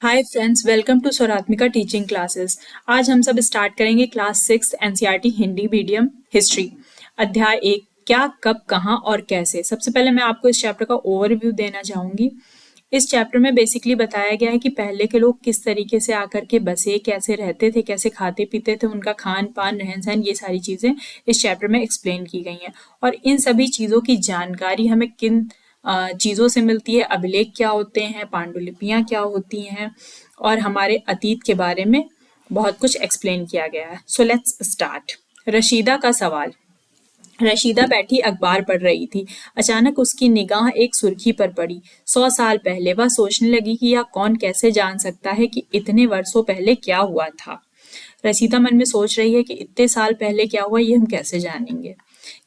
Hi friends, welcome to Swaratmika teaching classes. आज हम सब स्टार्ट करेंगे class 6 NCERT Hindi medium history अध्याय 1 क्या कब कहाँ और कैसे। सबसे पहले मैं आपको इस चैप्टर का ओवरव्यू देना चाहूंगी। इस चैप्टर में बेसिकली बताया गया है कि पहले के लोग किस तरीके से आकर के बसे, कैसे रहते थे, कैसे खाते पीते थे, उनका खान पान रहन सहन, ये सारी चीजें इस चैप्टर में एक्सप्लेन की गई हैं। और इन सभी चीजों की जानकारी हमें किन चीजों से मिलती है, अभिलेख क्या होते हैं, पांडुलिपियां क्या होती हैं, और हमारे अतीत के बारे में बहुत कुछ एक्सप्लेन किया गया है। So let's start. रशीदा का सवाल। रशीदा बैठी अखबार पढ़ रही थी। अचानक उसकी निगाह एक सुर्खी पर पड़ी। 100 साल पहले। वह सोचने लगी कि यह कौन कैसे जान सकता है कि इतने वर्षों पहले क्या हुआ था। रशीदा मन में सोच रही है कि इतने साल पहले क्या हुआ, ये हम कैसे जानेंगे,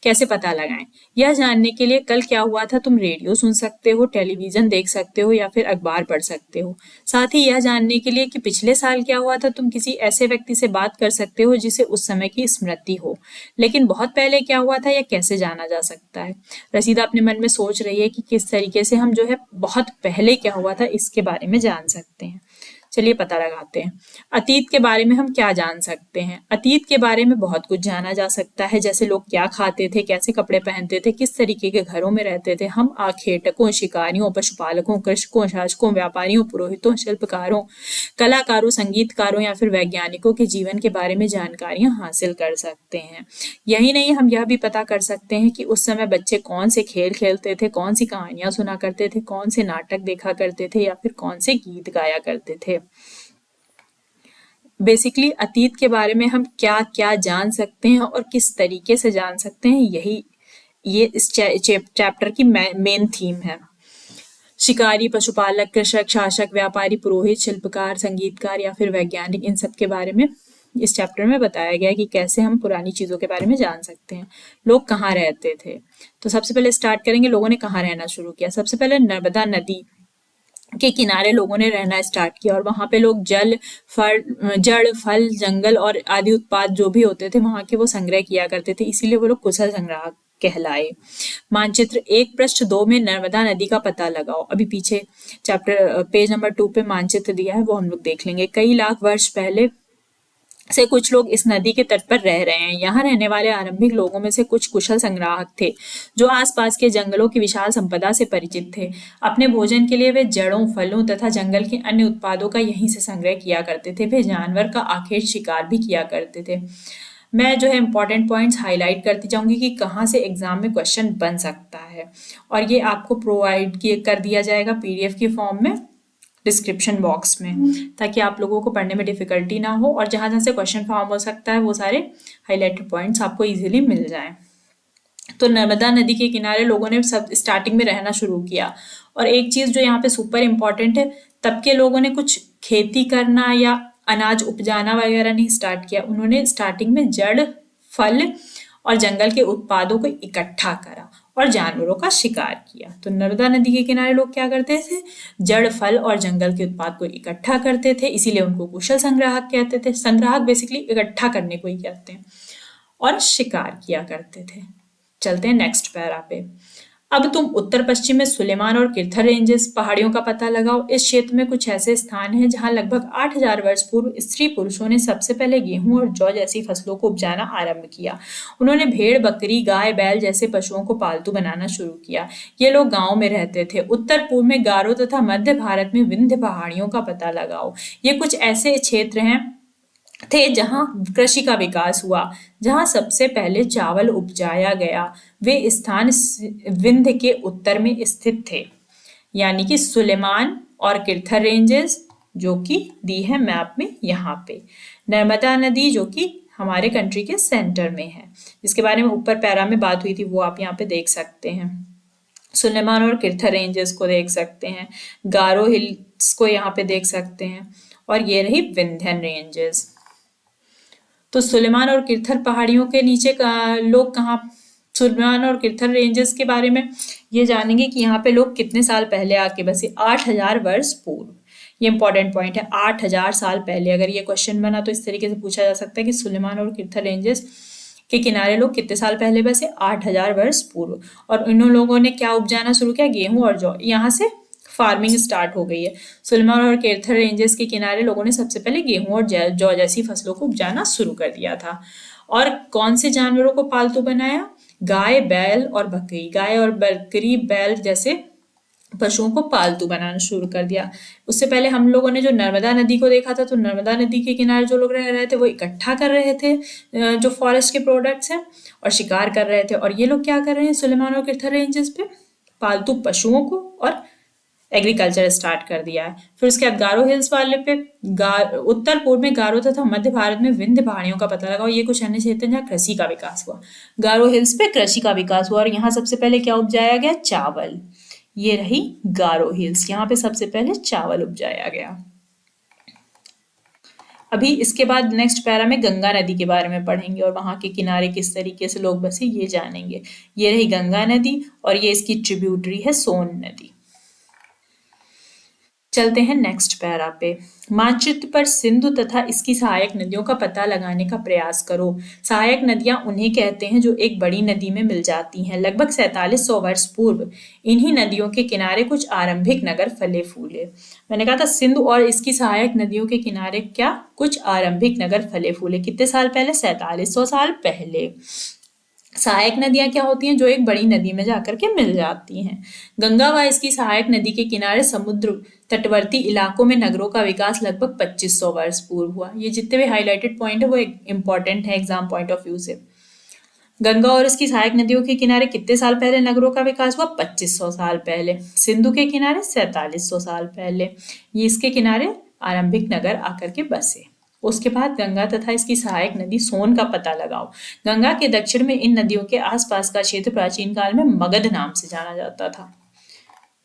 कैसे पता लगाएं। यह जानने के लिए कल क्या हुआ था तुम रेडियो सुन सकते हो, टेलीविजन देख सकते हो या फिर अखबार पढ़ सकते हो। साथ ही यह जानने के लिए कि पिछले साल क्या हुआ था तुम किसी ऐसे व्यक्ति से बात कर सकते हो जिसे उस समय की स्मृति हो। लेकिन बहुत पहले क्या हुआ था यह कैसे जाना जा सकता है। रसीदा अपने मन में सोच रही है कि किस तरीके से हम जो है बहुत पहले क्या हुआ था इसके बारे में जान सकते हैं। चलिए पता लगाते हैं। अतीत के बारे में हम क्या जान सकते हैं। अतीत के बारे में बहुत कुछ जाना जा सकता है, जैसे लोग क्या खाते थे, कैसे कपड़े पहनते थे, किस तरीके के घरों में रहते थे। हम आखेटकों, शिकारियों, पशुपालकों, कृषकों, शासकों, व्यापारियों, पुरोहितों, शिल्पकारों, कलाकारों, संगीतकारों या फिर वैज्ञानिकों के जीवन के बारे में जानकारियां हासिल कर सकते हैं। यही नहीं, हम यह भी पता कर सकते हैं कि उस समय बच्चे कौन से खेल खेलते थे, कौन सी कहानियां सुना करते थे, कौन से नाटक देखा करते थे या फिर कौन से गीत गाया करते थे। बेसिकली अतीत के बारे में हम क्या क्या जान सकते हैं और किस तरीके से जान सकते हैं, यही ये इस चैप्टर की मेन थीम है। शिकारी, पशुपालक, कृषक, शासक, व्यापारी, पुरोहित, शिल्पकार, संगीतकार या फिर वैज्ञानिक, इन सब के बारे में इस चैप्टर में बताया गया है कि कैसे हम पुरानी चीजों के बारे में जान सकते हैं। लोग कहाँ रहते थे, तो सबसे पहले स्टार्ट करेंगे लोगों ने कहाँ रहना शुरू किया। सबसे पहले नर्मदा नदी के किनारे लोगों ने रहना स्टार्ट किया और वहां पे लोग जड़, फल, जंगल और आदि उत्पाद जो भी होते थे वहां के वो संग्रह किया करते थे, इसीलिए वो लोग कुशल संग्राहक कहलाए। मानचित्र 1 पृष्ठ 2 में नर्मदा नदी का पता लगाओ। अभी पीछे चैप्टर पेज नंबर 2 पे मानचित्र दिया है, वो हम लोग देख लेंगे। कई लाख वर्ष पहले से कुछ लोग इस नदी के तट पर रह रहे हैं। यहाँ रहने वाले आरंभिक लोगों में से कुछ कुशल संग्राहक थे जो आसपास के जंगलों की विशाल संपदा से परिचित थे। अपने भोजन के लिए वे जड़ों, फलों तथा जंगल के अन्य उत्पादों का यहीं से संग्रह किया करते थे। वे जानवर का आखेट शिकार भी किया करते थे। मैं जो है इंपॉर्टेंट पॉइंट्स हाईलाइट करती जाऊंगी कि कहाँ से एग्जाम में क्वेश्चन बन सकता है, और ये आपको प्रोवाइड कर दिया जाएगा पीडीएफ की फॉर्म में डिस्क्रिप्शन बॉक्स में, ताकि आप लोगों को पढ़ने में डिफिकल्टी ना हो और जहां जहां से क्वेश्चन फॉर्म हो सकता है वो सारे हाईलाइटेड पॉइंट्स आपको इजीली मिल जाएं। तो नर्मदा नदी के किनारे लोगों ने सब स्टार्टिंग में रहना शुरू किया। और एक चीज जो यहाँ पे सुपर इम्पोर्टेंट है, तब के लोगों ने कुछ खेती करना या अनाज उपजाना वगैरह नहीं स्टार्ट किया। उन्होंने स्टार्टिंग में जड़, फल और जंगल के उत्पादों को इकट्ठा करा और जानवरों का शिकार किया। तो नर्मदा नदी के किनारे लोग क्या करते थे, जड़, फल और जंगल के उत्पाद को इकट्ठा करते थे, इसीलिए उनको कुशल संग्राहक कहते थे। संग्राहक बेसिकली इकट्ठा करने को ही कहते हैं, और शिकार किया करते थे। चलते हैं नेक्स्ट पैरा पे। अब तुम उत्तर पश्चिम में सुलेमान और किर्थर रेंजेस पहाड़ियों का पता लगाओ। इस क्षेत्र में कुछ ऐसे स्थान हैं जहां लगभग 8000 वर्ष पूर्व स्त्री पुरुषों ने सबसे पहले गेहूं और जौ जैसी फसलों को उपजाना आरंभ किया। उन्होंने भेड़, बकरी, गाय, बैल जैसे पशुओं को पालतू बनाना शुरू किया। ये लोग गांव में रहते थे। उत्तर पूर्व में गारो तथा मध्य भारत में विंध्य पहाड़ियों का पता लगाओ। ये कुछ ऐसे क्षेत्र हैं थे जहां कृषि का विकास हुआ, जहां सबसे पहले चावल उपजाया गया। वे स्थान विंध्य के उत्तर में स्थित थे, यानी कि सुलेमान और किर्थर रेंजेस, जो कि दी है मैप में यहाँ पे। नर्मदा नदी जो कि हमारे कंट्री के सेंटर में है, जिसके बारे में ऊपर पैरा में बात हुई थी, वो आप यहाँ पे देख सकते हैं। सुलेमान और किर्थर रेंजेस को देख सकते हैं, गारो हिल्स को यहाँ पे देख सकते हैं, और ये रही विंध्यन रेंजेस। तो सुलेमान और किर्थर पहाड़ियों के नीचे लोग कहाँ, सुलेमान और किर्थर रेंजेस के बारे में ये जानेंगे कि यहाँ पे लोग कितने साल पहले आके बसे। 8000 वर्ष पूर्व, ये इंपॉर्टेंट पॉइंट है। 8000 साल पहले अगर ये क्वेश्चन बना तो इस तरीके से पूछा जा सकता है कि सुलेमान और किर्थर रेंजेस के किनारे लोग कितने साल पहले बसे। 8000 वर्ष पूर्व। और इन लोगों ने क्या उपजाना शुरू किया, गेहूं और जौ। यहाँ से फार्मिंग स्टार्ट हो गई है। सुलेमान और केरथर रेंजेस के किनारे लोगों ने सबसे पहले गेहूं और जौ जैसी फसलों को उपजाना शुरू कर दिया था। और कौन से जानवरों को पालतू बनाया? गाय, बैल और बकरी। गाय और बकरी, बैल जैसे पशुओं को पालतू बनाना शुरू कर दिया। उससे पहले हम लोगों ने जो नर्मदा नदी को देखा था, तो नर्मदा नदी के किनारे जो लोग रह रहे थे वो इकट्ठा कर रहे थे जो फॉरेस्ट के प्रोडक्ट्स हैं और शिकार कर रहे थे। और ये लोग क्या कर रहे हैं सुलेमान और किरथर रेंजेस पे? पालतू पशुओं को और एग्रीकल्चर स्टार्ट कर दिया है। फिर उसके बाद गारो हिल्स वाले पे उत्तर पूर्व में गारो तथा मध्य भारत में विंध्य पहाड़ियों का पता लगाओ। ये कुछ अन्य क्षेत्र हैं जहाँ कृषि का विकास हुआ। गारो हिल्स पे कृषि का विकास हुआ और यहाँ सबसे पहले क्या उपजाया गया? चावल। ये रही गारो हिल्स, यहाँ पे सबसे पहले चावल उपजाया गया। अभी इसके बाद नेक्स्ट पैरा में गंगा नदी के बारे में पढ़ेंगे और वहां के किनारे किस तरीके से लोग बसे ये जानेंगे। ये रही गंगा नदी और ये इसकी ट्रिब्यूटरी है सोन नदी। चलते हैं नेक्स्ट पैरा पे। मानचित्र पर सिंधु तथा इसकी सहायक नदियों का पता लगाने का प्रयास करो। सहायक नदियां उन्हें कहते हैं जो एक बड़ी नदी में मिल जाती हैं। लगभग 4700 वर्ष पूर्व इन्हीं नदियों के किनारे कुछ आरंभिक नगर फले फूले। मैंने कहा था सिंधु और इसकी सहायक नदियों के किनारे क्या? कुछ आरंभिक नगर फले फूले। कितने साल पहले? 4700 साल पहले। सहायक नदियां क्या होती हैं? जो एक बड़ी नदी में जाकर के मिल जाती हैं। गंगा व इसकी सहायक नदी के किनारे समुद्र तटवर्ती इलाकों में नगरों का विकास लगभग 2500 वर्ष पूर्व हुआ। ये जितने भी हाईलाइटेड पॉइंट है वो इंपॉर्टेंट है एग्जाम पॉइंट ऑफ व्यू से। गंगा और इसकी सहायक नदियों के किनारे कितने साल पहले नगरों का विकास हुआ? 2500 साल पहले। सिंधु के किनारे 4700 साल पहले। ये इसके किनारे आरंभिक नगर आकर के बसे। उसके बाद गंगा तथा इसकी सहायक नदी सोन का पता लगाओ। गंगा के दक्षिण में इन नदियों के आसपास का क्षेत्र प्राचीन काल में मगध नाम से जाना जाता था।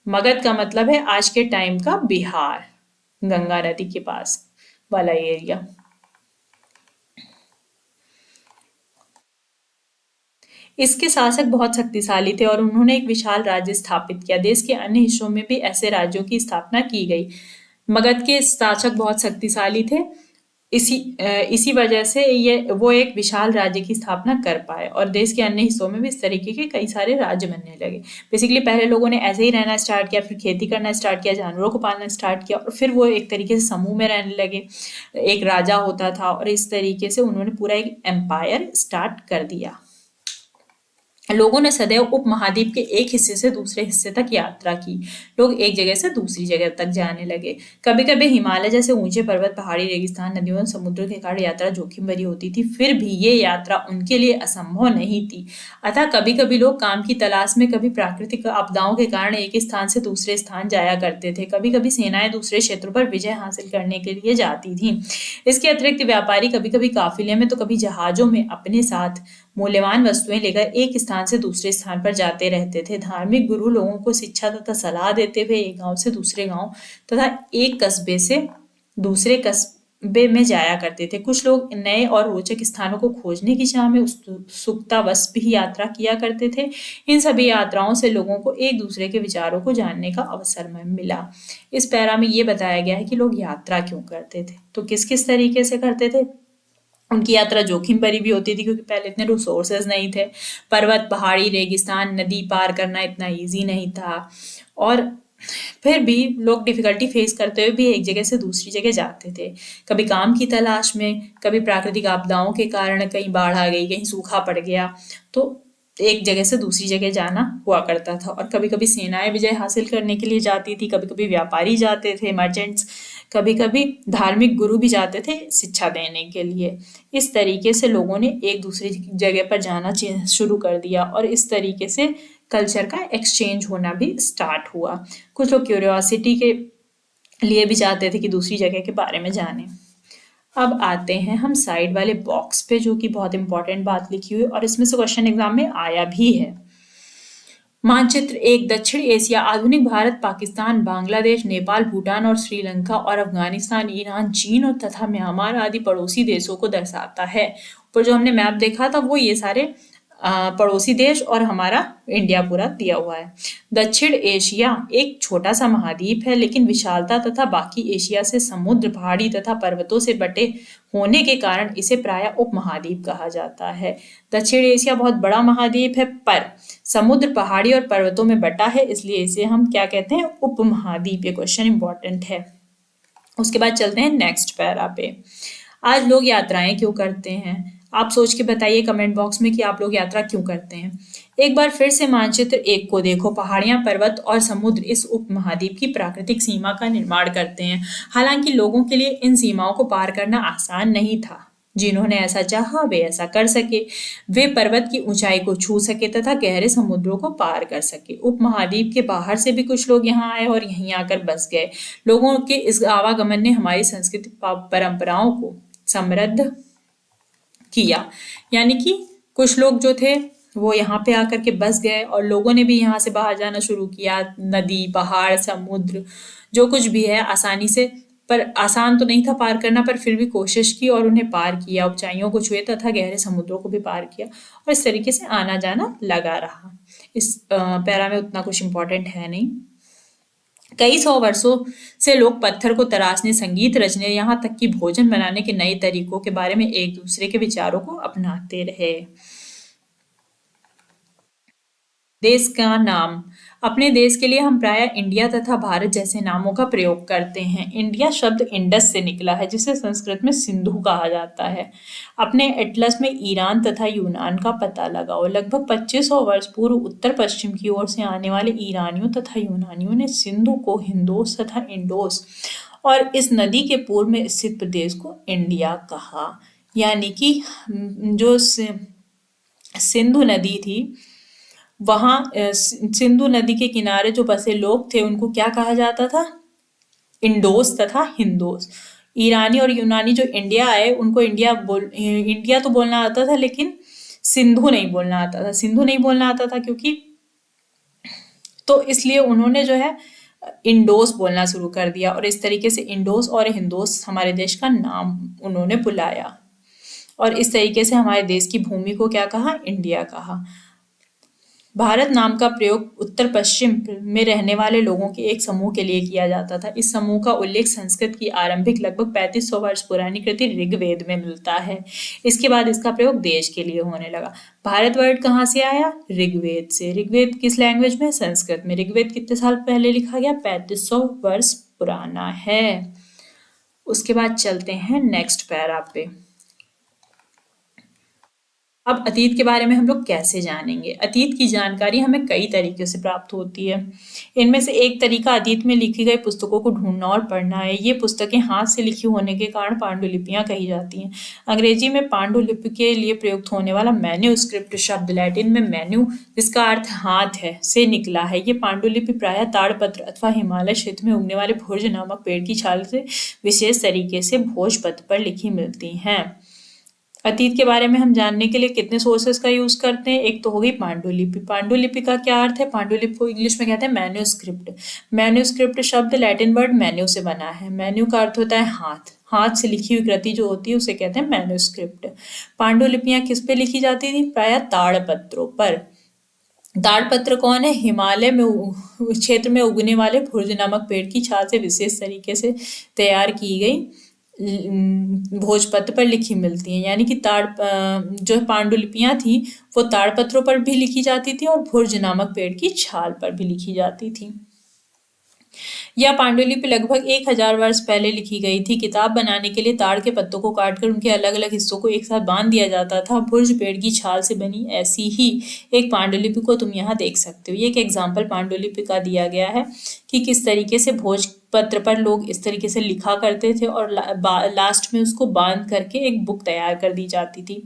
मगध का मतलब है आज के टाइम का बिहार, गंगा नदी के पास वाला एरिया। इसके शासक बहुत शक्तिशाली थे और उन्होंने एक विशाल राज्य स्थापित किया। देश के अन्य हिस्सों में भी ऐसे राज्यों की स्थापना की गई। मगध के शासक बहुत शक्तिशाली थे, इसी वजह से ये वो एक विशाल राज्य की स्थापना कर पाए और देश के अन्य हिस्सों में भी इस तरीके के कई सारे राज्य बनने लगे। बेसिकली पहले लोगों ने ऐसे ही रहना स्टार्ट किया, फिर खेती करना स्टार्ट किया, जानवरों को पालना स्टार्ट किया और फिर वो एक तरीके से समूह में रहने लगे। एक राजा होता था और इस तरीके से उन्होंने पूरा एक एम्पायर स्टार्ट कर दिया। लोगों ने सदैव उपमहाद्वीप के एक हिस्से से दूसरे हिस्से तक यात्रा की। लोग एक जगह से दूसरी जगह तक जाने लगे। कभी कभी हिमालय जैसे ऊंचे पर्वत, पहाड़ी, रेगिस्तान, नदियों और समुद्र के कारण यात्रा जोखिम भरी होती थी। फिर भी ये यात्रा उनके लिए असंभव नहीं थी। अतः कभी कभी लोग काम की तलाश में, कभी प्राकृतिक आपदाओं के कारण एक स्थान से दूसरे स्थान जाया करते थे। कभी कभी सेनाएं दूसरे क्षेत्रों पर विजय हासिल करने के लिए जाती थीं। इसके अतिरिक्त व्यापारी कभी कभी काफिले में तो कभी जहाजों में अपने साथ मूल्यवान वस्तुएं लेकर एक स्थान से दूसरे स्थान पर जाते रहते थे। धार्मिक गुरु लोगों को शिक्षा तथा सलाह देते हुए एक गांव से दूसरे गांव तथा एक कस्बे से दूसरे कस्बे में जाया करते थे। कुछ लोग नए और रोचक स्थानों को खोजने की चाह में उत्सुकतावश भी यात्रा किया करते थे। इन सभी यात्राओं से लोगों को एक दूसरे के विचारों को जानने का अवसर मिला। इस पैरा में ये बताया गया है कि लोग यात्रा क्यों करते थे, तो किस किस तरीके से करते थे। उनकी यात्रा जोखिम भरी भी होती थी क्योंकि पहले इतने रिसोर्सेज नहीं थे। पर्वत, पहाड़ी, रेगिस्तान, नदी पार करना इतना इजी नहीं था और फिर भी लोग डिफिकल्टी फेस करते हुए भी एक जगह से दूसरी जगह जाते थे। कभी काम की तलाश में, कभी प्राकृतिक आपदाओं के कारण, कहीं बाढ़ आ गई, कहीं सूखा पड़ गया, तो एक जगह से दूसरी जगह जाना हुआ करता था। और कभी कभी सेनाएं विजय हासिल करने के लिए जाती थी, कभी कभी व्यापारी जाते थे, मर्चेंट्स, कभी कभी धार्मिक गुरु भी जाते थे शिक्षा देने के लिए। इस तरीके से लोगों ने एक दूसरी जगह पर जाना शुरू कर दिया और इस तरीके से कल्चर का एक्सचेंज होना भी स्टार्ट हुआ। कुछ लोग क्यूरियोसिटी के लिए भी चाहते थे कि दूसरी जगह के बारे में जाने। अब आते हैं हम साइड वाले बॉक्स पे, जो कि बहुत इंपॉर्टेंट बात लिखी हुई और इसमें से क्वेश्चन एग्जाम में आया भी है। मानचित्र एक दक्षिण एशिया, आधुनिक भारत, पाकिस्तान, बांग्लादेश, नेपाल, भूटान और श्रीलंका और अफगानिस्तान, ईरान, चीन और तथा म्यांमार आदि पड़ोसी देशों को दर्शाता है। ऊपर जो हमने मैप देखा था वो ये सारे पड़ोसी देश और हमारा इंडिया पूरा दिया हुआ है। दक्षिण एशिया एक छोटा सा महाद्वीप है, लेकिन विशालता तथा बाकी एशिया से समुद्र, पहाड़ी तथा पर्वतों से बटे होने के कारण इसे प्रायः उपमहाद्वीप कहा जाता है। दक्षिण एशिया बहुत बड़ा महाद्वीप है, पर समुद्र, पहाड़ी और पर्वतों में बटा है, इसलिए इसे हम क्या कहते हैं, उपमहाद्वीप। ये क्वेश्चन इंपॉर्टेंट है। उसके बाद चलते हैं नेक्स्ट पैरा पे। आज लोग यात्राएं क्यों करते हैं? आप सोच के बताइए कमेंट बॉक्स में कि आप लोग यात्रा क्यों करते हैं। एक बार फिर से मानचित्र एक को देखो। पहाड़ियां, पर्वत और समुद्र इस उपमहाद्वीप की प्राकृतिक सीमा का निर्माण करते हैं। हालांकि लोगों के लिए इन सीमाओं को पार करना आसान नहीं था। जिन्होंने ऐसा चाहा वे ऐसा कर सके। वे पर्वत की ऊंचाई को छू सके तथा गहरे समुद्रों को पार कर सके। उपमहाद्वीप के बाहर से भी कुछ लोग यहाँ आए और यहीं आकर बस गए। लोगों के इस आवागमन ने हमारी संस्कृति परंपराओं को समृद्ध किया। यानी कि कुछ लोग जो थे वो यहाँ पे आकर के बस गए और लोगों ने भी यहाँ से बाहर जाना शुरू किया। नदी, पहाड़, समुद्र जो कुछ भी है आसानी से, पर आसान तो नहीं था पार करना, पर फिर भी कोशिश की और उन्हें पार किया। ऊंचाइयों को छुए तथा गहरे समुद्रों को भी पार किया और इस तरीके से आना जाना लगा रहा। इस पैरा में उतना कुछ इम्पोर्टेंट है नहीं। कई सौ वर्षों से लोग पत्थर को तराशने, संगीत रचने, यहाँ तक कि भोजन बनाने के नए तरीकों के बारे में एक दूसरे के विचारों को अपनाते रहे। देश का नाम। अपने देश के लिए हम प्रायः इंडिया तथा भारत जैसे नामों का प्रयोग करते हैं। इंडिया शब्द इंडस से निकला है, जिसे संस्कृत में सिंधु कहा जाता है। अपने एटलस में ईरान तथा यूनान का पता लगाओ। लगभग 2500 वर्ष पूर्व उत्तर पश्चिम की ओर से आने वाले ईरानियों तथा यूनानियों ने सिंधु को हिंदोस तथा इंडोस और इस नदी के पूर्व में स्थित प्रदेश को इंडिया कहा। यानी कि जो सिंधु नदी थी, वहां सिंधु नदी के किनारे जो बसे लोग थे उनको क्या कहा जाता था? इंडोस तथा हिंदोस। ईरानी और यूनानी जो इंडिया आए उनको इंडिया तो बोलना आता था, लेकिन सिंधु नहीं बोलना आता था। सिंधु नहीं बोलना आता था क्योंकि, तो इसलिए उन्होंने जो है इंडोस बोलना शुरू कर दिया और इस तरीके से इंडोस और हिंदोस हमारे देश का नाम उन्होंने बुलाया और इस तरीके से हमारे देश की भूमि को क्या कहा? इंडिया कहा। भारत नाम का प्रयोग उत्तर पश्चिम में रहने वाले लोगों के एक समूह के लिए किया जाता था। इस समूह का उल्लेख संस्कृत की आरंभिक लगभग 3500 वर्ष पुरानी कृति ऋग्वेद में मिलता है। इसके बाद इसका प्रयोग देश के लिए होने लगा। भारत वर्ड कहाँ से आया? ऋग्वेद से। ऋग्वेद किस लैंग्वेज में? संस्कृत में। ऋग्वेद कितने साल पहले लिखा गया? 3500 वर्ष पुराना है। उसके बाद चलते हैं नेक्स्ट पैरा पे। अब अतीत के बारे में हम लोग कैसे जानेंगे? अतीत की जानकारी हमें कई तरीकों से प्राप्त होती है। इनमें से एक तरीका अतीत में लिखी गई पुस्तकों को ढूंढना और पढ़ना है। ये पुस्तकें हाथ से लिखी होने के कारण पांडुलिपियां कही जाती हैं। अंग्रेजी में पांडुलिपि के लिए प्रयुक्त होने वाला मैन्यूस्क्रिप्ट शब्द लैटिन में मैन्यू, जिसका अर्थ हाथ है, से निकला है। ये पांडुलिपि प्रायः ताड़पत्र अथवा हिमालय क्षेत्र में उगने वाले भुर्ज नामक पेड़ की छाल से विशेष तरीके से भोजपत्र पर लिखी मिलती हैं। अतीत के बारे में हम जानने के लिए कितने सोर्सेस का यूज करते हैं? एक तो होगी पांडुलिपि। पांडुलिपि का क्या अर्थ है? पांडुलिपि को इंग्लिश में कहते हैं मैन्यूस्क्रिप्ट। मैन्यूस्क्रिप्ट शब्द लैटिन वर्ड मैन्यू से बना है। मैन्यू का अर्थ होता है हाथ। हाथ से लिखी हुई कृति जो होती है उसे कहते हैं मैन्यूस्क्रिप्ट। पांडुलिपियां किस पे लिखी जाती थी? प्रायः ताड़पत्रों पर। ताड़पत्र कौन है? हिमालय में क्षेत्र में उगने वाले भुर्ज नामक पेड़ की छाल से विशेष तरीके से तैयार की गई भोजपत्र पर लिखी मिलती हैं। यानी कि जो पांडुलिपियां थी वो ताड़पत्रों पर भी लिखी जाती थी और भुर्ज नामक पेड़ की छाल पर भी लिखी जाती थी। यह पांडुलिपि लगभग 1000 वर्ष पहले लिखी गई थी। किताब बनाने के लिए ताड़ के पत्तों को काटकर उनके अलग अलग हिस्सों को एक साथ बांध दिया जाता था। भुर्ज पेड़ की छाल से बनी ऐसी ही एक पांडुलिपि को तुम यहाँ देख सकते हो। ये एक एग्जाम्पल पांडुलिपि का दिया गया है कि किस तरीके से भोजपत्र पर लोग इस तरीके से लिखा करते थे और लास्ट में उसको बांध करके एक बुक तैयार कर दी जाती थी।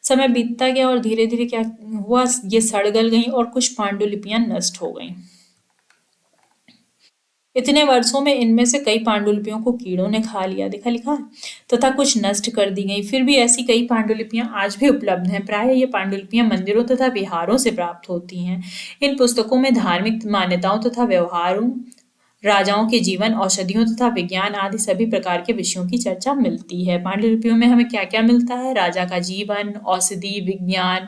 समय बीतता गया और धीरे धीरे क्या हुआ, ये सड़ गल गई और कुछ पांडुलिपियां नष्ट हो गईं। इतने वर्षों में इनमें से कई पांडुलिपियों को कीड़ों ने खा लिया, देखा लिखा है, तथा कुछ नष्ट कर दी गई। फिर भी ऐसी कई पांडुलिपियां आज भी उपलब्ध हैं। प्रायः ये पांडुलिपियां मंदिरों तथा विहारों से प्राप्त होती हैं। इन पुस्तकों में धार्मिक मान्यताओं तथा व्यवहारों, राजाओं के जीवन, औषधियों तथा विज्ञान आदि सभी प्रकार के विषयों की चर्चा मिलती है। पांडुलिपियों में हमें क्या क्या मिलता है? राजा का जीवन, औषधि, विज्ञान,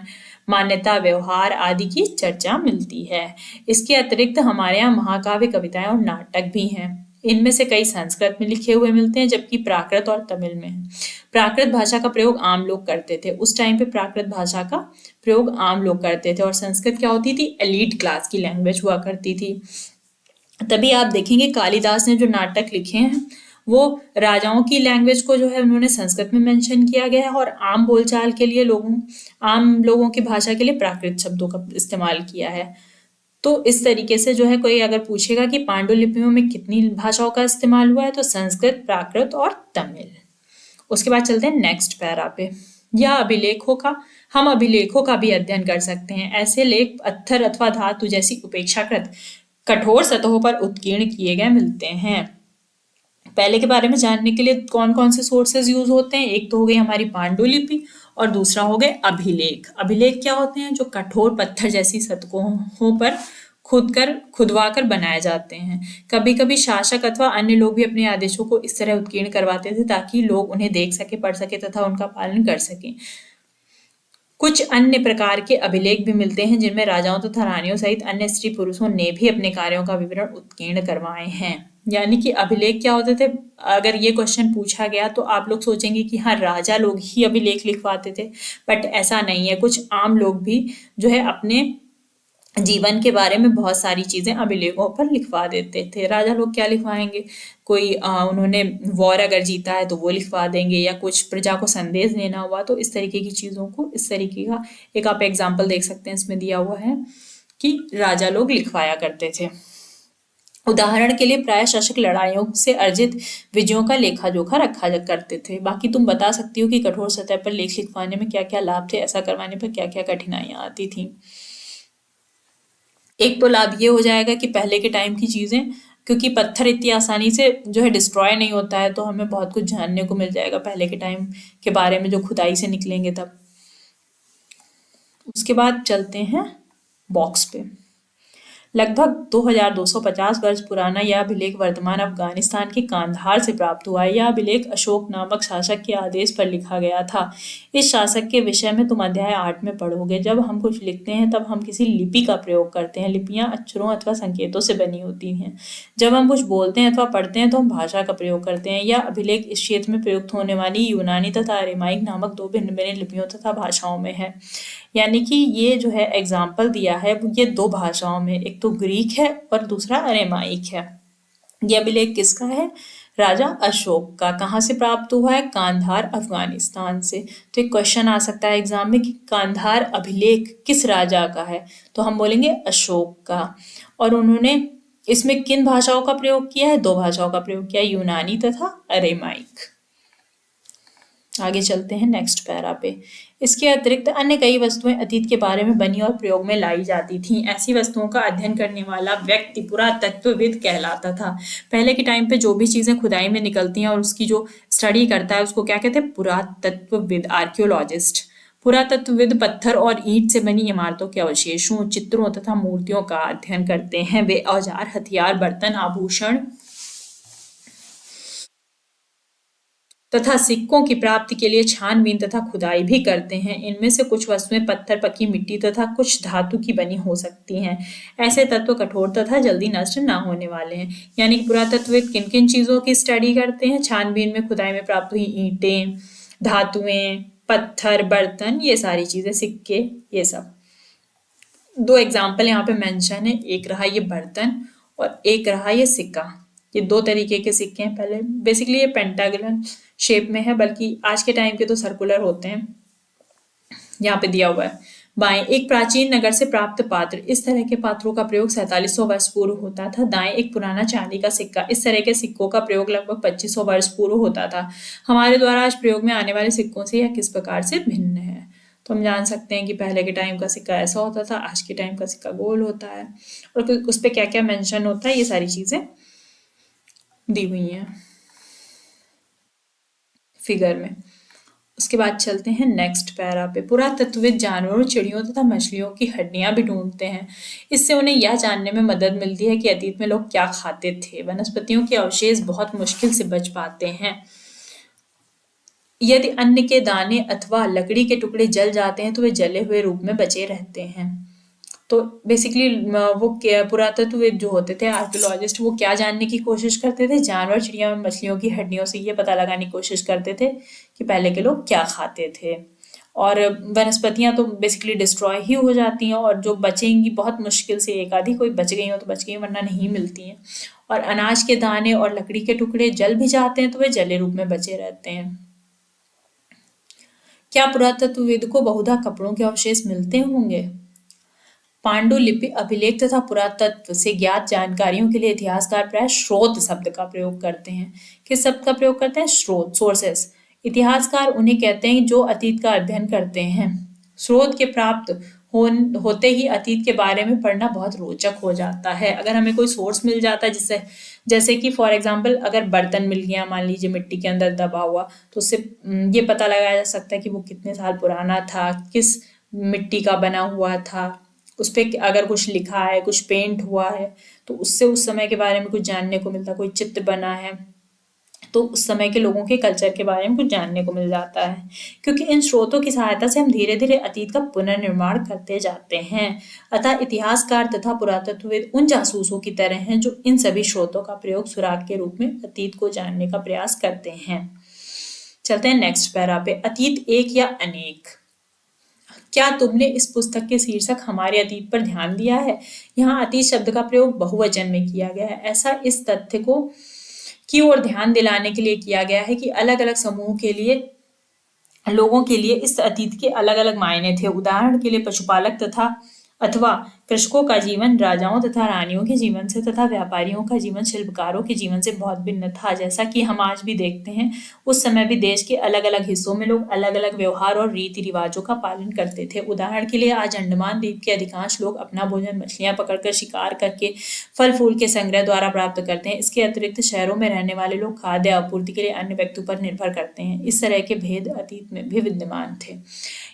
मान्यता, व्यवहार आदि की चर्चा मिलती है। इसके अतिरिक्त हमारे यहाँ महाकाव्य, कविताएं और नाटक भी हैं। इनमें से कई संस्कृत में लिखे हुए मिलते हैं, जबकि प्राकृत और तमिल में है। प्राकृत भाषा का प्रयोग आम लोग करते थे। उस टाइम पे प्राकृत भाषा का प्रयोग आम लोग करते थे, और संस्कृत क्या होती थी, एलीट क्लास की लैंग्वेज हुआ करती थी। तभी आप देखेंगे कालिदास ने जो नाटक लिखे हैं वो राजाओं की लैंग्वेज को जो है उन्होंने संस्कृत में मेंशन किया गया है, और आम बोलचाल के लिए आम लोगों की भाषा के लिए प्राकृत शब्दों का इस्तेमाल किया है। तो इस तरीके से जो है कोई अगर पूछेगा कि पांडुलिपियों में कितनी भाषाओं का इस्तेमाल हुआ है, तो संस्कृत, प्राकृत और तमिल। उसके बाद चलते हैं नेक्स्ट पैरा पे। यह अभिलेखों का हम अभिलेखों का भी अध्ययन कर सकते हैं। ऐसे लेख पत्थर अथवा धातु जैसी उपेक्षाकृत कठोर सतहों पर उत्कीर्ण किए गए मिलते हैं। पहले के बारे में जानने के लिए कौन कौन से सोर्सेज यूज होते हैं, एक तो हो गई हमारी पांडुलिपि और दूसरा हो गए अभिलेख। अभिलेख क्या होते हैं, जो कठोर पत्थर जैसी सतहों पर खुदवा कर बनाए जाते हैं। कभी कभी शासक अथवा अन्य लोग भी अपने आदेशों को इस तरह उत्कीर्ण करवाते थे ताकि लोग उन्हें देख सके, पढ़ सके तथा उनका पालन कर सकें। कुछ अन्य प्रकार के अभिलेख भी मिलते हैं जिनमें राजाओं तथा रानियों सहित अन्य स्त्री पुरुषों ने भी अपने कार्यों का विवरण उत्कीर्ण करवाए हैं। यानी कि अभिलेख क्या होते थे, अगर ये क्वेश्चन पूछा गया तो आप लोग सोचेंगे कि हाँ राजा लोग ही अभिलेख लिखवाते थे, बट ऐसा नहीं है। कुछ आम लोग भी जो है अपने जीवन के बारे में बहुत सारी चीजें अभिलेखों पर लिखवा देते थे। राजा लोग क्या लिखवाएंगे, कोई उन्होंने वॉर अगर जीता है तो वो लिखवा देंगे, या कुछ प्रजा को संदेश देना हुआ, तो इस तरीके की चीजों को, इस तरीके का एक आप एग्जाम्पल देख सकते हैं, इसमें दिया हुआ है कि राजा लोग लिखवाया करते थे। उदाहरण के लिए प्राय शासक लड़ाइयों से अर्जित विजयों का लेखा जोखा रखा करते थे। बाकी तुम बता सकती हो कि कठोर सतह पर लेख लिखवाने में क्या क्या लाभ थे, ऐसा करवाने पर क्या क्या कठिनाइयां आती थी। एक तो लाभ ये हो जाएगा कि पहले के टाइम की चीजें, क्योंकि पत्थर इतनी आसानी से जो है डिस्ट्रॉय नहीं होता है, तो हमें बहुत कुछ जानने को मिल जाएगा पहले के टाइम के बारे में, जो खुदाई से निकलेंगे तब। उसके बाद चलते हैं बॉक्स पे। लगभग 2250 वर्ष पुराना यह अभिलेख वर्तमान अफगानिस्तान के कांधार से प्राप्त हुआ है। यह अभिलेख अशोक नामक शासक के आदेश पर लिखा गया था। इस शासक के विषय में तुम अध्याय 8 में पढ़ोगे। जब हम कुछ लिखते हैं तब हम किसी लिपि का प्रयोग करते हैं। लिपियां अक्षरों अथवा संकेतों से बनी होती हैं। जब हम कुछ बोलते हैं अथवा पढ़ते हैं तो हम भाषा का प्रयोग करते हैं। यह अभिलेख इस क्षेत्र में प्रयुक्त होने वाली यूनानी तथा अरेमाइक नामक दो भिन्न भिन्न लिपियों तथा भाषाओं में है। यानी कि ये जो है एग्जाम्पल दिया है ये दो भाषाओं में, एक तो ग्रीक है और दूसरा अरेमाइक है। ये अभिलेख किसका है, राजा अशोक का। कहाँ से प्राप्त हुआ है, कांधार अफगानिस्तान से। तो एक क्वेश्चन आ सकता है एग्जाम में कि कांधार अभिलेख किस राजा का है, तो हम बोलेंगे अशोक का। और उन्होंने इसमें किन भाषाओं का प्रयोग किया है, दो भाषाओं का प्रयोग किया है, यूनानी तथा अरेमाइक। आगे चलते हैं नेक्स्ट पैरा पे। इसके अतिरिक्त अन्य कई वस्तुएं अतीत के बारे में बनी और प्रयोग में लाई जाती थीं। ऐसी वस्तुओं का अध्ययन करने वाला व्यक्ति पुरातत्वविद कहलाता था। पहले के टाइम पे जो भी चीजें खुदाई में निकलती हैं और उसकी जो स्टडी करता है उसको क्या कहते हैं, पुरातत्वविद, आर्कियोलॉजिस्ट। पुरातत्वविद पत्थर और ईंट से बनी इमारतों के अवशेषों, चित्रों तथा मूर्तियों का अध्ययन करते हैं। वे औजार, हथियार, बर्तन, आभूषण तथा सिक्कों की प्राप्ति के लिए छानबीन तथा खुदाई भी करते हैं। इनमें से कुछ वस्तुएं पत्थर, पकी मिट्टी तथा कुछ धातु की बनी हो सकती हैं। ऐसे तत्व कठोर तथा जल्दी नष्ट न होने वाले हैं। यानी कि पुरातत्वविद किन किन चीजों की स्टडी करते हैं, छानबीन में खुदाई में प्राप्त हुई ईंटें, धातुएं, पत्थर, बर्तन, ये सारी चीजें, सिक्के, ये सब। दो एग्जाम्पल यहाँ पे मेंशन है, एक रहा ये बर्तन और एक रहा ये सिक्का। ये दो तरीके के सिक्के हैं। पहले बेसिकली ये पेंटागोनल शेप में है, बल्कि आज के टाइम के तो सर्कुलर होते हैं। यहाँ पे दिया हुआ है बाएं एक प्राचीन नगर से प्राप्त पात्र। इस तरह के पात्रों का प्रयोग 4700 वर्ष पूर्व होता था। दाएं एक पुराना चांदी का सिक्का। इस तरह के सिक्कों का प्रयोग लगभग 2500 वर्ष पूर्व होता था। हमारे द्वारा आज प्रयोग में आने वाले सिक्कों से यह किस प्रकार से भिन्न है, तो हम जान सकते हैं कि पहले के टाइम का सिक्का ऐसा होता था, आज के टाइम का सिक्का गोल होता है, और उस पर क्या क्या मेंशन होता है ये सारी चीजें दी हुई हैं फिगर में। उसके बाद चलते हैं नेक्स्ट पैरा पे। पुरातत्वविद जानवरों, चिड़ियों तथा मछलियों की हड्डियां भी ढूंढते हैं। इससे उन्हें यह जानने में मदद मिलती है कि अतीत में लोग क्या खाते थे। वनस्पतियों के अवशेष बहुत मुश्किल से बच पाते हैं। यदि अन्न के दाने अथवा लकड़ी के टुकड़े जल जाते हैं तो वे जले हुए रूप में बचे रहते हैं। तो बेसिकली वो पुरातत्वविद जो होते थे, आर्कियोलॉजिस्ट, वो क्या जानने की कोशिश करते थे? जानवर, चिड़िया और मछलियों की हड्डियों से ये पता लगाने की कोशिश करते थे कि पहले के लोग क्या खाते थे। और वनस्पतियां तो बेसिकली डिस्ट्रॉय ही हो जाती हैं, और जो बचेंगी बहुत मुश्किल से एक आधी कोई बच गई हो तो बच गई, वरना नहीं मिलती हैं। और अनाज के दाने और लकड़ी के टुकड़े जल भी जाते हैं तो वे जले रूप में बचे रहते हैं। क्या पुरातत्वविद को बहुधा कपड़ों के अवशेष मिलते होंगे? पांडुलिपि, अभिलेख तथा पुरातत्व से ज्ञात जानकारियों के लिए इतिहासकार प्रायः स्रोत शब्द का प्रयोग करते हैं। किस शब्द का प्रयोग करते हैं? स्रोत, सोर्सेस। इतिहासकार उन्हें कहते हैं जो अतीत का अध्ययन करते हैं। स्रोत के प्राप्त होते ही अतीत के बारे में पढ़ना बहुत रोचक हो जाता है। अगर हमें कोई सोर्स मिल जाता है, जिससे जैसे कि फॉर एग्जाम्पल अगर बर्तन मिल गया मान लीजिए मिट्टी के अंदर दबा हुआ, तो उससे ये पता लगाया जा सकता है कि वो कितने साल पुराना था, किस मिट्टी का बना हुआ था। उस पे अगर कुछ लिखा है, कुछ पेंट हुआ है, तो उससे उस समय के बारे में कुछ जानने को मिलता है। कोई चित्र बना है तो उस समय के लोगों के कल्चर के बारे में कुछ जानने को मिल जाता है। क्योंकि इन स्रोतों की सहायता से हम धीरे धीरे अतीत का पुनर्निर्माण करते जाते हैं। अतः इतिहासकार तथा पुरातत्वविद उन जासूसों की तरह हैं जो इन सभी स्रोतों का प्रयोग सुराग के रूप में अतीत को जानने का प्रयास करते हैं। चलते हैं नेक्स्ट पैरा पे। अतीत एक या अनेक। क्या तुमने इस पुस्तक के शीर्षक हमारे अतीत पर ध्यान दिया है? यहाँ अतीत शब्द का प्रयोग बहुवचन में किया गया है। ऐसा इस तथ्य को की ओर ध्यान दिलाने के लिए किया गया है कि अलग अलग समूह के लिए लोगों के लिए इस अतीत के अलग अलग मायने थे। उदाहरण के लिए पशुपालक तथा अथवा कृषकों का जीवन राजाओं तथा रानियों के जीवन से तथा व्यापारियों का जीवन शिल्पकारों के जीवन से बहुत भिन्न था। जैसा कि हम आज भी देखते हैं, उस समय भी देश के अलग अलग हिस्सों में लोग अलग अलग व्यवहार और रीति रिवाजों का पालन करते थे। उदाहरण के लिए आज अंडमान द्वीप के अधिकांश लोग अपना भोजन मछलियां पकड़कर, शिकार करके, फल फूल के संग्रह द्वारा प्राप्त करते हैं। इसके अतिरिक्त शहरों में रहने वाले लोग खाद्य आपूर्ति के लिए अन्य व्यक्तियों पर निर्भर करते हैं। इस तरह के भेद अतीत में भी विद्यमान थे।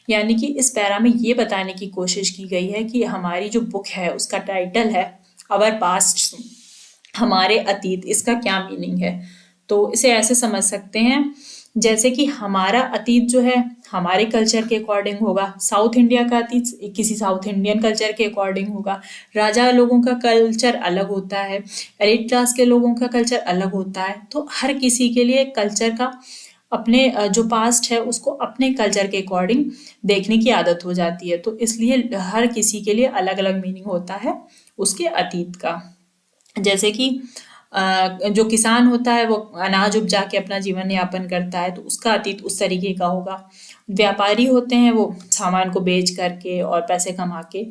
यानी कि इस पैरा में ये बताने की कोशिश की गई है कि हमारी जो बुक है उसका टाइटल है अवर पास्ट, हमारे अतीत, इसका क्या मीनिंग है? तो इसे ऐसे समझ सकते हैं जैसे कि हमारा अतीत जो है हमारे कल्चर के अकॉर्डिंग होगा, साउथ इंडिया का अतीत किसी साउथ इंडियन कल्चर के अकॉर्डिंग होगा, राजा लोगों का कल्चर अलग होता है, एलिट क्लास के लोगों का कल्चर अलग होता है। तो हर किसी के लिए कल्चर का अपने जो पास्ट है उसको अपने कल्चर के अकॉर्डिंग देखने की आदत हो जाती है। तो इसलिए हर किसी के लिए अलग अलग मीनिंग होता है उसके अतीत का। जैसे कि जो किसान होता है वो अनाज उपजा के अपना जीवन यापन करता है, तो उसका अतीत उस तरीके का होगा। व्यापारी होते हैं वो सामान को बेच करके और पैसे कमा के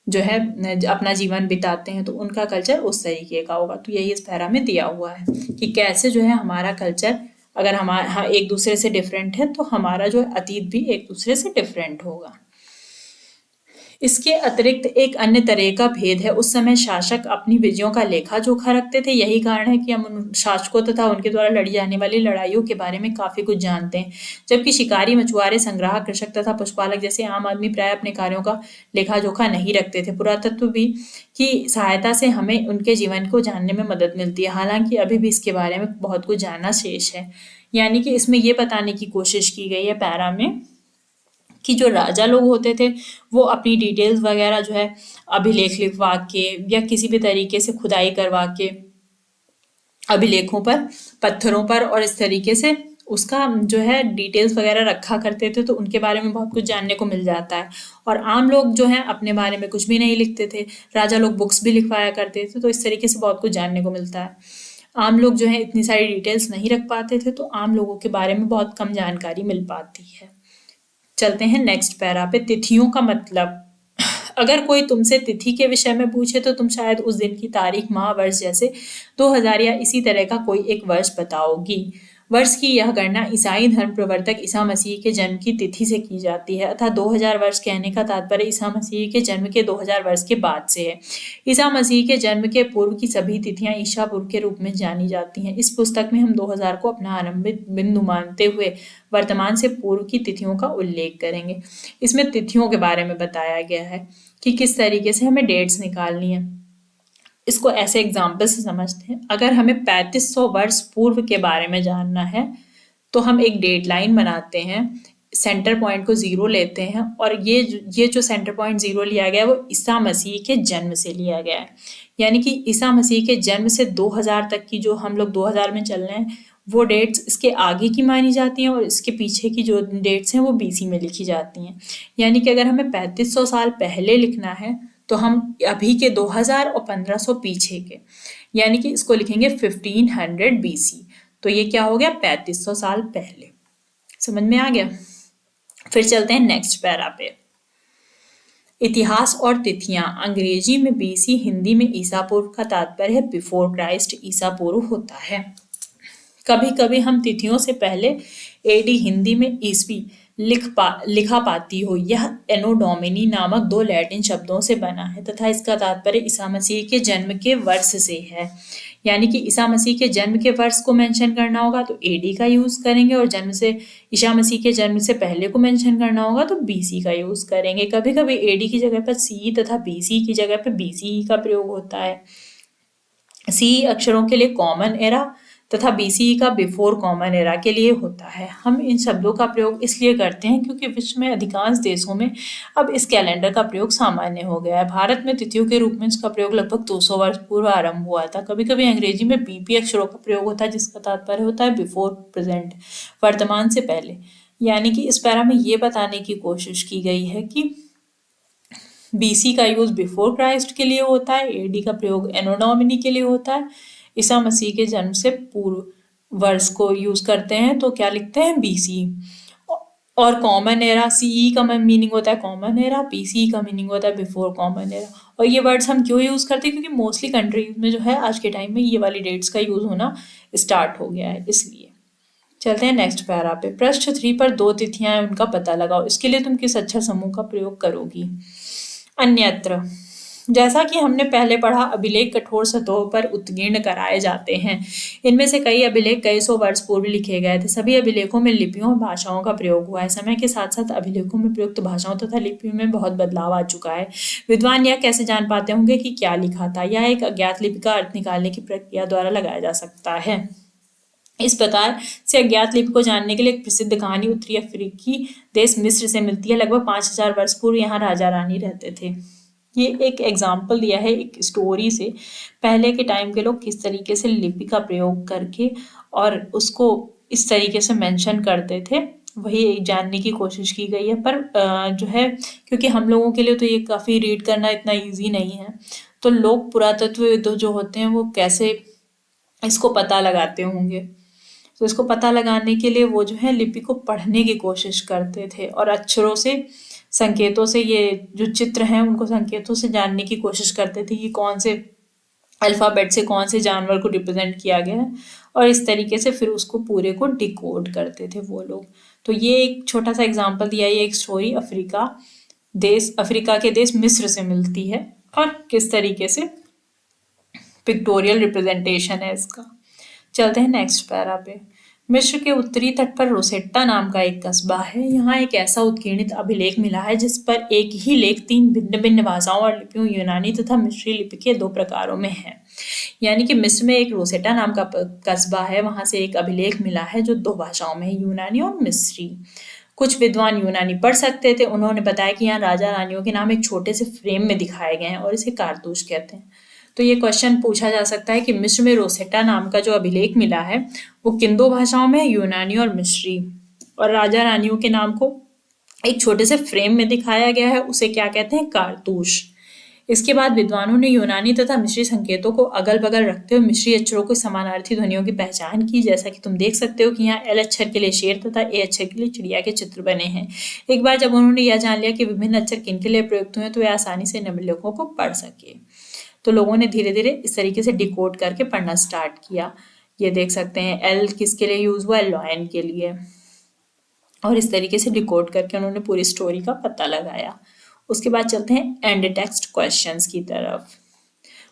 जो है अपना जीवन बिताते हैं, तो उनका कल्चर उस तरीके का होगा। तो यही इस पैरा में दिया हुआ है कि कैसे जो है हमारा कल्चर अगर हमारा एक दूसरे से डिफरेंट है तो हमारा जो अतीत भी एक दूसरे से डिफरेंट होगा। इसके अतिरिक्त एक अन्य तरह का भेद है, उस समय शासक अपनी विजयों का लेखा जोखा रखते थे। यही कारण है कि हम उन शासकों तथा उनके द्वारा लड़ी जाने वाली लड़ाइयों के बारे में काफी कुछ जानते हैं। जबकि शिकारी, मछुआरे, संग्राहक, कृषक तथा पशुपालक जैसे आम आदमी प्राय अपने कार्यों का लेखा जोखा नहीं रखते थे। पुरातत्व भी की सहायता से हमें उनके जीवन को जानने में मदद मिलती है। हालांकि अभी भी इसके बारे में बहुत कुछ जानना शेष है। यानी कि इसमें ये बताने की कोशिश की गई है पैरा में कि जो राजा लोग होते थे वो अपनी डिटेल्स वगैरह जो है अभिलेख लिखवा के या किसी भी तरीके से खुदाई करवा के अभिलेखों पर, पत्थरों पर, और इस तरीके से उसका जो है डिटेल्स वगैरह रखा करते थे। तो उनके बारे में बहुत कुछ जानने को मिल जाता है। और आम लोग जो है अपने बारे में कुछ भी नहीं लिखते थे, राजा लोग बुक्स भी लिखवाया करते थे। तो इस तरीके से बहुत कुछ जानने को मिलता है। आम लोग जो है इतनी सारी डिटेल्स नहीं रख पाते थे, तो आम लोगों के बारे में बहुत कम जानकारी मिल पाती है। चलते हैं नेक्स्ट पैरा पे। तिथियों का मतलब। अगर कोई तुमसे तिथि के विषय में पूछे तो तुम शायद उस दिन की तारीख, माह, वर्ष जैसे 2000 या इसी तरह का कोई एक वर्ष बताओगी। वर्ष की यह गणना ईसाई धर्म प्रवर्तक ईसा मसीह के जन्म की तिथि से की जाती है, अतः 2000 वर्ष कहने का तात्पर्य ईसा मसीह के जन्म के 2000 वर्ष के बाद से है। ईसा मसीह के जन्म के पूर्व की सभी तिथियां ईशा पूर्व के रूप में जानी जाती हैं। इस पुस्तक में हम 2000 को अपना आरंभिक बिंदु मानते हुए वर्तमान से पूर्व की तिथियों का उल्लेख करेंगे। इसमें तिथियों के बारे में बताया गया है कि किस तरीके से हमें डेट्स निकालनी है। इसको ऐसे एग्जाम्पल से समझते हैं। अगर हमें 3500 वर्ष पूर्व के बारे में जानना है तो हम एक डेट लाइन बनाते हैं, सेंटर पॉइंट को 0 लेते हैं, और ये जो सेंटर पॉइंट 0 लिया गया है वो ईसा मसीह के जन्म से लिया गया है। यानी कि ईसा मसीह के जन्म से 2000 तक की, जो हम लोग 2000 में चल रहे हैं, वो डेट्स इसके आगे की मानी जाती हैं और इसके पीछे की जो डेट्स हैं वो बीसी में लिखी जाती हैं। यानी कि अगर हमें 3500 साल पहले लिखना है तो हम अभी के 2000 और 1500 पीछे के, यानी कि इसको लिखेंगे 1500 बीसी। तो ये क्या हो गया, 3500 साल पहले। समझ में आ गया। फिर चलते हैं नेक्स्ट पैरा पे। इतिहास और तिथियां। अंग्रेजी में बीसी, हिंदी में ईसा पूर्व का तात्पर्य है बिफोर क्राइस्ट, ईसा पूर्व होता है। कभी कभी हम तिथियों से पहले एडी, हिंदी में ईसवी लिखा पाती हो। यह एनो डोमिनी नामक 2 लैटिन शब्दों से बना है तथा इसका तात्पर्य ईसा मसीह के जन्म के वर्ष से है। यानी कि ईसा मसीह के जन्म के वर्ष को मेंशन करना होगा तो एडी का यूज करेंगे, और जन्म से ईसा मसीह के जन्म से पहले को मेंशन करना होगा तो बीसी का यूज करेंगे। कभी कभी एडी की जगह पर सी तथा बीसी की जगह पर बीसी का प्रयोग होता है। सी अक्षरों के लिए कॉमन एरा तथा बीसी का बिफोर कॉमन एरा के लिए होता है। हम इन शब्दों का प्रयोग इसलिए करते हैं क्योंकि विश्व में अधिकांश देशों में अब इस कैलेंडर का प्रयोग सामान्य हो गया है। भारत में तिथियों के रूप में इसका प्रयोग लगभग 200 वर्ष पूर्व आरंभ हुआ था। कभी कभी अंग्रेजी में बीपी अक्षरों का प्रयोग होता है जिसका तात्पर्य होता है बिफोर प्रेजेंट, वर्तमान से पहले। यानी कि इस पैरा में ये बताने की कोशिश की गई है कि बीसी का यूज बिफोर क्राइस्ट के लिए होता है, एडी का प्रयोग एनो डोमिनी के लिए होता है, ईसा मसीह के जन्म से पूर्व वर्ष को यूज करते हैं तो क्या लिखते हैं, बीसी। और कॉमन एरा, सीई का मीनिंग होता है कॉमन एरा, बीसी का मीनिंग होता है बिफोर कॉमन एरा। और ये वर्ड्स हम क्यों यूज करते हैं, क्योंकि मोस्टली कंट्रीज में जो है आज के टाइम में ये वाली डेट्स का यूज होना स्टार्ट हो गया है, इसलिए। चलते हैं नेक्स्ट पैरा पे। पृष्ठ 3 पर 2 तिथियां हैं, उनका पता लगाओ। इसके लिए तुम किस अक्षर समूह का प्रयोग करोगी। अन्यत्र। जैसा कि हमने पहले पढ़ा, अभिलेख कठोर सतहों पर उत्कीर्ण कराए जाते हैं। इनमें से कई अभिलेख कई सौ वर्ष पूर्व लिखे गए थे। सभी अभिलेखों में लिपियों और भाषाओं का प्रयोग हुआ है। समय के साथ साथ अभिलेखों में प्रयुक्त भाषाओं तथा लिपियों में बहुत बदलाव आ चुका है। विद्वान यह कैसे जान पाते होंगे कि क्या लिखा था? यह एक अज्ञात लिपि का अर्थ निकालने की प्रक्रिया द्वारा लगाया जा सकता है। इस प्रकार से अज्ञात लिपि को जानने के लिए एक प्रसिद्ध कहानी उत्तरी अफ्रीकी देश मिस्र से मिलती है। लगभग 5000 वर्ष पूर्व यहाँ राजा रानी रहते थे। ये एक एग्जाम्पल दिया है एक स्टोरी से, पहले के टाइम के लोग किस तरीके से लिपि का प्रयोग करके और उसको इस तरीके से मेंशन करते थे, वही जानने की कोशिश की गई है। पर जो है, क्योंकि हम लोगों के लिए तो ये काफ़ी रीड करना इतना ईजी नहीं है, तो लोग पुरातत्वविद जो होते हैं वो कैसे इसको पता लगाते होंगे। तो इसको पता लगाने के लिए वो जो है लिपि को पढ़ने की कोशिश करते थे और अक्षरों से, संकेतों से, ये जो चित्र हैं उनको संकेतों से जानने की कोशिश करते थे कि कौन से अल्फ़ाबेट से कौन से जानवर को रिप्रेजेंट किया गया है, और इस तरीके से फिर उसको पूरे को डिकोड करते थे वो लोग। तो ये एक छोटा सा एग्जाम्पल दिया, ये एक स्टोरी अफ्रीका के देश मिस्र से मिलती है और किस तरीके से पिक्टोरियल रिप्रेजेंटेशन है इसका। चलते हैं नेक्स्ट पैरा पे। मिस्र के उत्तरी तट पर रोसेट्टा नाम का एक कस्बा है। यहाँ एक ऐसा उत्कीर्णित अभिलेख मिला है जिस पर एक ही लेख 3 भिन्न भिन्न भाषाओं और लिपियों, यूनानी तथा मिस्री लिपि के 2 प्रकारों में है। यानी कि मिस्र में एक रोसेटा नाम का कस्बा है, वहां से एक अभिलेख मिला है जो 2 भाषाओं में है, यूनानी और मिस्री। कुछ विद्वान यूनानी पढ़ सकते थे। उन्होंने बताया कि यहाँ राजा रानियों के नाम एक छोटे से फ्रेम में दिखाए गए हैं और इसे कारतूस कहते हैं। तो ये क्वेश्चन पूछा जा सकता है कि मिस्र में रोसेटा नाम का जो अभिलेख मिला है वो किन 2 भाषाओं में है, यूनानी और मिस्री, और राजा रानियों के नाम को एक छोटे से फ्रेम में दिखाया गया है, उसे क्या कहते हैं, कारतूस। इसके बाद विद्वानों ने यूनानी तथा मिस्री संकेतों को अगल बगल रखते हुए मिस्री अक्षरों को समानार्थी ध्वनियों की पहचान की। जैसा कि तुम देख सकते हो कि यहाँ एल अक्षर के लिए शेर तथा ए अक्षर के लिए चिड़िया के चित्र बने हैं। एक बार जब उन्होंने यह जान लिया कि विभिन्न अक्षर किन के लिए प्रयुक्त हुए तो वे आसानी से इन अभिलेखों को पढ़ सके। तो लोगों ने धीरे धीरे इस तरीके से डिकोड करके पढ़ना स्टार्ट किया। ये देख सकते हैं एल किसके लिए यूज हुआ है, लॉयन के लिए, और इस तरीके से डिकोड करके उन्होंने पूरी स्टोरी का पता लगाया। उसके बाद चलते हैं एंड टेक्स्ट क्वेश्चंस की तरफ।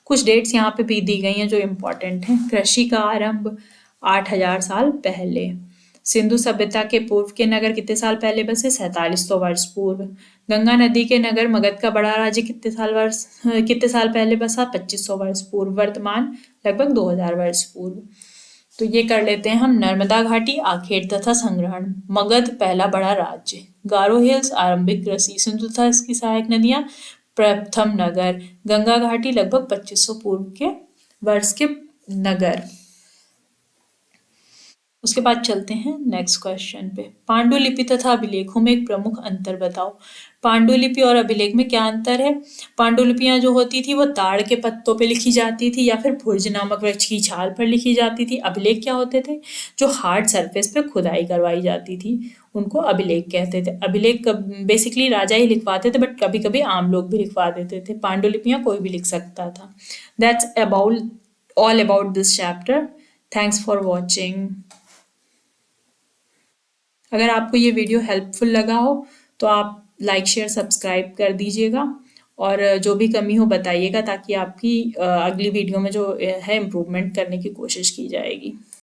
कुछ डेट्स यहाँ पे भी दी गई हैं जो इम्पोर्टेंट हैं। कृषि का आरंभ 8000 साल पहले। सिंधु सभ्यता के पूर्व के नगर कितने साल पहले बसे, 4700 वर्ष पूर्व। गंगा नदी के नगर मगध का बड़ा राज्य कितने साल पहले बसा, 2500 वर्ष पूर्व। वर्तमान लगभग 2000 वर्ष पूर्व। तो ये कर लेते हैं हम। नर्मदा घाटी, आखेट तथा संग्रहण, मगध पहला बड़ा राज्य, गारो हिल्स आरंभिक कृषि, सिंधु तथा इसकी सहायक नदियां, प्रथम नगर, गंगा घाटी लगभग 2500 पूर्व के वर्ष के नगर। उसके बाद चलते हैं नेक्स्ट क्वेश्चन पे। पांडुलिपि तथा अभिलेखों में एक प्रमुख अंतर बताओ। पांडुलिपि और अभिलेख में क्या अंतर है? पांडुलिपियां जो होती थी वो ताड़ के पत्तों पे लिखी जाती थी या फिर भुर्ज नामक वृक्ष की छाल पर लिखी जाती थी। अभिलेख क्या होते थे? जो हार्ड सरफेस पे खुदाई करवाई जाती थी, उनको अभिलेख कहते थे। अभिलेख बेसिकली राजा ही लिखवाते थे, बट कभी कभी आम लोग भी लिखवा देते थे। पांडुलिपियां कोई भी लिख सकता था। That's about all about this chapter. Thanks for watching. अगर आपको ये वीडियो हेल्पफुल लगा हो तो आप लाइक शेयर सब्सक्राइब कर दीजिएगा, और जो भी कमी हो बताइएगा, ताकि आपकी अगली वीडियो में जो है इम्प्रूवमेंट करने की कोशिश की जाएगी।